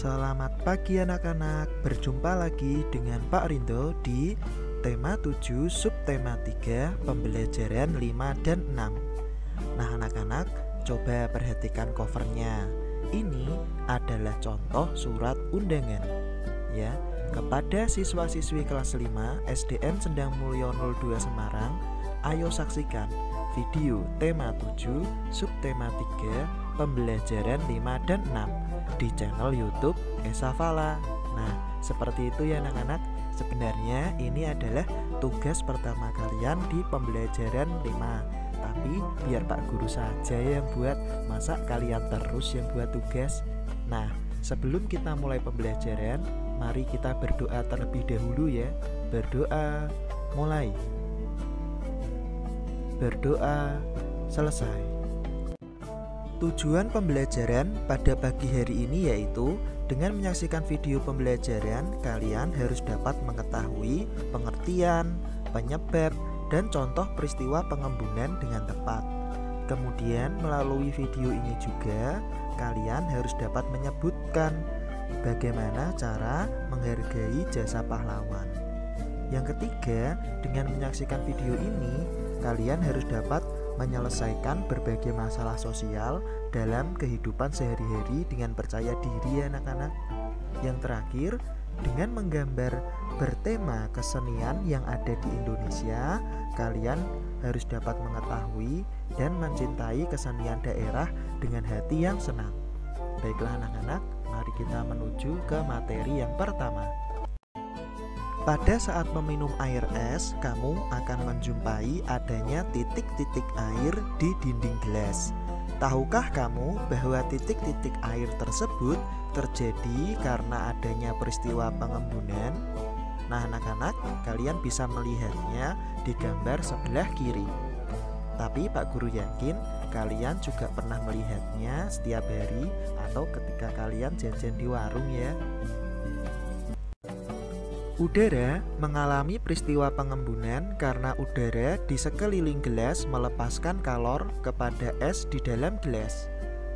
Selamat pagi anak-anak, berjumpa lagi dengan Pak Rindo di tema 7 subtema 3 pembelajaran 5 dan 6. Nah anak-anak, coba perhatikan covernya. Ini adalah contoh surat undangan ya, kepada siswa-siswi kelas 5 SDN Sendang Mulyo 02 Semarang. Ayo saksikan video tema 7 subtema 3 pembelajaran 5 dan 6 di channel YouTube Esa Fala. Nah, seperti itu ya anak-anak. Sebenarnya ini adalah tugas pertama kalian di pembelajaran 5. Tapi biar Pak Guru saja yang buat, masa kalian terus yang buat tugas. Nah, sebelum kita mulai pembelajaran, mari kita berdoa terlebih dahulu ya. Berdoa, mulai. Berdoa, selesai. Tujuan pembelajaran pada pagi hari ini yaitu dengan menyaksikan video pembelajaran, kalian harus dapat mengetahui pengertian, penyebab, dan contoh peristiwa pengembunan dengan tepat. Kemudian melalui video ini juga kalian harus dapat menyebutkan bagaimana cara menghargai jasa pahlawan. Yang ketiga, dengan menyaksikan video ini kalian harus dapat menyelesaikan berbagai masalah sosial dalam kehidupan sehari-hari dengan percaya diri anak-anak. Yang terakhir, dengan menggambar bertema kesenian yang ada di Indonesia, kalian harus dapat mengetahui dan mencintai kesenian daerah dengan hati yang senang. Baiklah anak-anak, mari kita menuju ke materi yang pertama. Pada saat meminum air es, kamu akan menjumpai adanya titik-titik air di dinding gelas. Tahukah kamu bahwa titik-titik air tersebut terjadi karena adanya peristiwa pengembunan? Nah anak-anak, kalian bisa melihatnya di gambar sebelah kiri. Tapi Pak Guru yakin kalian juga pernah melihatnya setiap hari atau ketika kalian jajan di warung ya. Udara mengalami peristiwa pengembunan karena udara di sekeliling gelas melepaskan kalor kepada es di dalam gelas.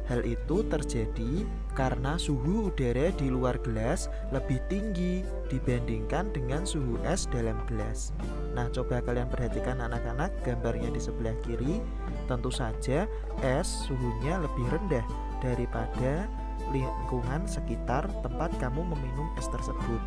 Hal itu terjadi karena suhu udara di luar gelas lebih tinggi dibandingkan dengan suhu es dalam gelas. Nah, coba kalian perhatikan anak-anak gambarnya di sebelah kiri. Tentu saja es suhunya lebih rendah daripada lingkungan sekitar tempat kamu meminum es tersebut.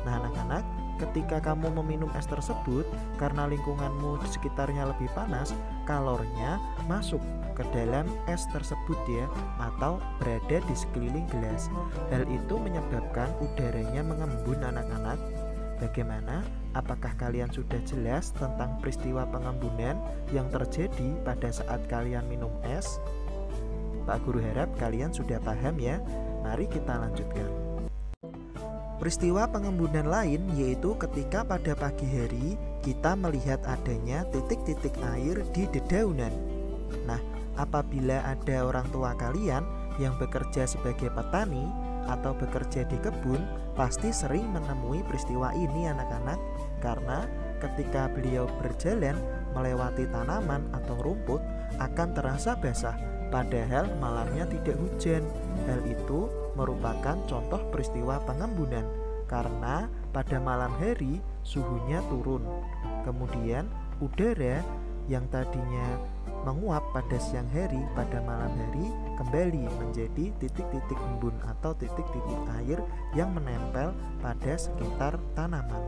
Nah anak-anak, ketika kamu meminum es tersebut, karena lingkunganmu di sekitarnya lebih panas, kalornya masuk ke dalam es tersebut ya, atau berada di sekeliling gelas. Hal itu menyebabkan udaranya mengembun anak-anak. Bagaimana? Apakah kalian sudah jelas tentang peristiwa pengembunan yang terjadi pada saat kalian minum es? Pak Guru harap kalian sudah paham ya. Mari kita lanjutkan. Peristiwa pengembunan lain yaitu ketika pada pagi hari kita melihat adanya titik-titik air di dedaunan. Nah, apabila ada orang tua kalian yang bekerja sebagai petani atau bekerja di kebun, pasti sering menemui peristiwa ini anak-anak, karena ketika beliau berjalan melewati tanaman atau rumput akan terasa basah, padahal malamnya tidak hujan. Hal itu merupakan contoh peristiwa pengembunan karena pada malam hari suhunya turun. Kemudian udara yang tadinya menguap pada siang hari pada malam hari kembali menjadi titik-titik embun atau titik-titik air yang menempel pada sekitar tanaman.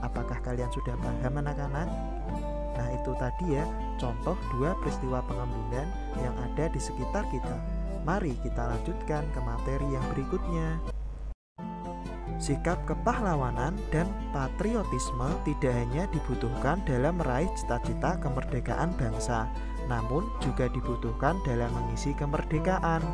Apakah kalian sudah paham anak-anak? Nah itu tadi ya contoh dua peristiwa pengembunan yang ada di sekitar kita. Mari kita lanjutkan ke materi yang berikutnya. Sikap kepahlawanan dan patriotisme tidak hanya dibutuhkan dalam meraih cita-cita kemerdekaan bangsa, namun juga dibutuhkan dalam mengisi kemerdekaan.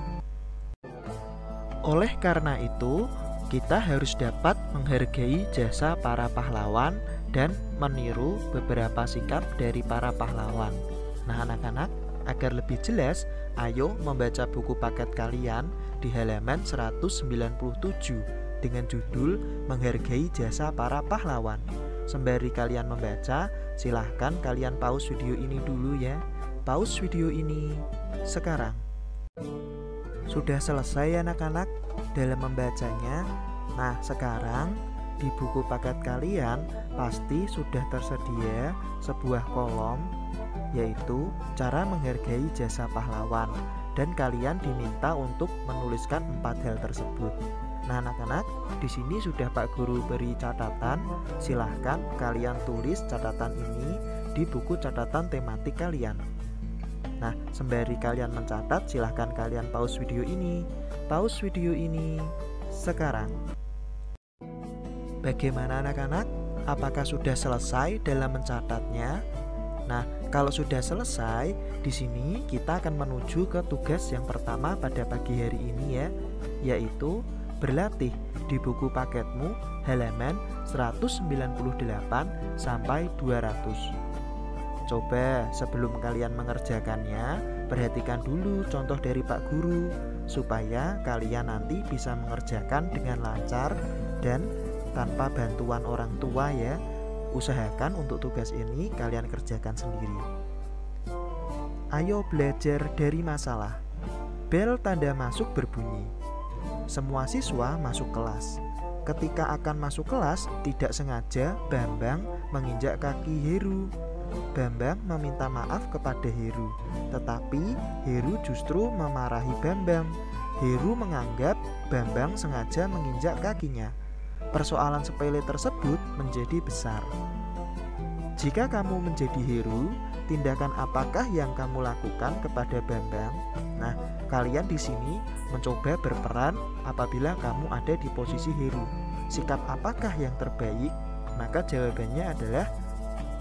Oleh karena itu, kita harus dapat menghargai jasa para pahlawan dan meniru beberapa sikap dari para pahlawan. Nah anak-anak, agar lebih jelas, ayo membaca buku paket kalian di halaman 197 dengan judul Menghargai Jasa Para Pahlawan. Sembari kalian membaca, silahkan kalian pause video ini dulu ya. Pause video ini sekarang. Sudah selesai anak-anak? dalam membacanya? Nah, sekarang di buku paket kalian pasti sudah tersedia sebuah kolom, yaitu cara menghargai jasa pahlawan, dan kalian diminta untuk menuliskan 4 hal tersebut. Nah, anak-anak, di sini sudah Pak Guru beri catatan. Silahkan kalian tulis catatan ini di buku catatan tematik kalian. Nah, sembari kalian mencatat, silahkan kalian pause video ini. Pause video ini sekarang. Bagaimana anak-anak? Apakah sudah selesai dalam mencatatnya? Nah, kalau sudah selesai, di sini kita akan menuju ke tugas yang pertama pada pagi hari ini ya, yaitu berlatih di buku paketmu halaman 198 sampai 200. Coba sebelum kalian mengerjakannya, perhatikan dulu contoh dari Pak Guru supaya kalian nanti bisa mengerjakan dengan lancar dan tanpa bantuan orang tua ya. Usahakan untuk tugas ini kalian kerjakan sendiri. Ayo belajar dari masalah. Bel tanda masuk berbunyi. Semua siswa masuk kelas. Ketika akan masuk kelas, tidak sengaja Bambang menginjak kaki Heru. Bambang meminta maaf kepada Heru, tetapi Heru justru memarahi Bambang. Heru menganggap Bambang sengaja menginjak kakinya. Persoalan sepele tersebut menjadi besar. Jika kamu menjadi Heru, tindakan apakah yang kamu lakukan kepada Bambang? Nah, kalian di sini mencoba berperan apabila kamu ada di posisi Heru. Sikap apakah yang terbaik? Maka jawabannya adalah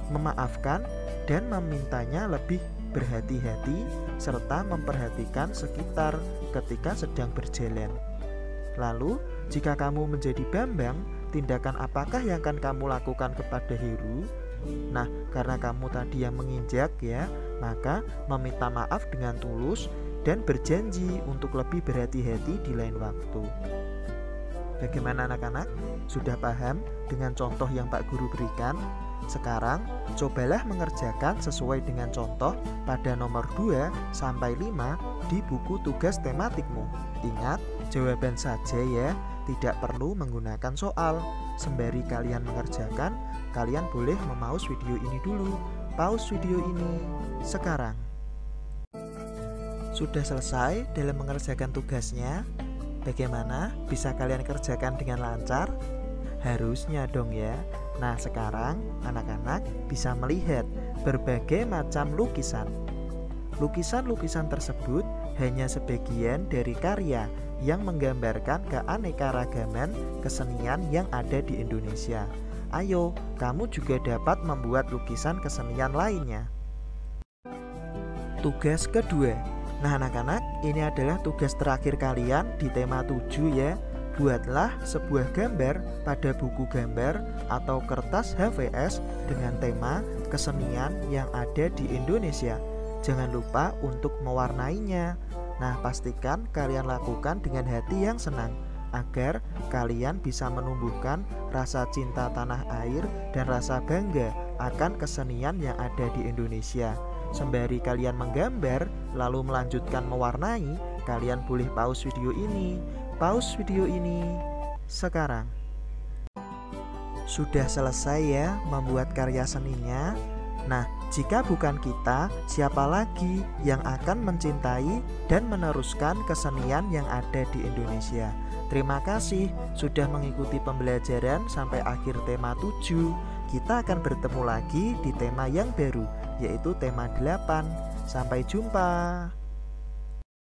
memaafkan dan memintanya lebih berhati-hati serta memperhatikan sekitar ketika sedang berjalan. Lalu, jika kamu menjadi Bambang, tindakan apakah yang akan kamu lakukan kepada Heru? Nah, karena kamu tadi yang menginjak ya, maka meminta maaf dengan tulus dan berjanji untuk lebih berhati-hati di lain waktu. Bagaimana anak-anak? Sudah paham dengan contoh yang Pak Guru berikan? Sekarang, cobalah mengerjakan sesuai dengan contoh pada nomor 2 sampai 5 di buku tugas tematikmu. Ingat, jawaban saja ya, tidak perlu menggunakan soal. Sembari kalian mengerjakan, kalian boleh memause video ini dulu. Pause video ini sekarang. Sudah selesai dalam mengerjakan tugasnya? Bagaimana? Bisa kalian kerjakan dengan lancar? Harusnya dong ya. Nah, sekarang anak-anak bisa melihat berbagai macam lukisan. Lukisan-lukisan tersebut hanya sebagian dari karya yang menggambarkan keanekaragaman kesenian yang ada di Indonesia. Ayo, kamu juga dapat membuat lukisan kesenian lainnya. Tugas kedua. Nah anak-anak, ini adalah tugas terakhir kalian di tema 7 ya. Buatlah sebuah gambar pada buku gambar atau kertas HVS dengan tema kesenian yang ada di Indonesia. Jangan lupa untuk mewarnainya. Nah, pastikan kalian lakukan dengan hati yang senang agar kalian bisa menumbuhkan rasa cinta tanah air dan rasa bangga akan kesenian yang ada di Indonesia. Sembari kalian menggambar lalu melanjutkan mewarnai, kalian boleh pause video ini. Pause video ini sekarang. Sudah selesai ya membuat karya seninya? Nah, jika bukan kita, siapa lagi yang akan mencintai dan meneruskan kesenian yang ada di Indonesia? Terima kasih sudah mengikuti pembelajaran sampai akhir tema 7. Kita akan bertemu lagi di tema yang baru, yaitu tema 8. Sampai jumpa.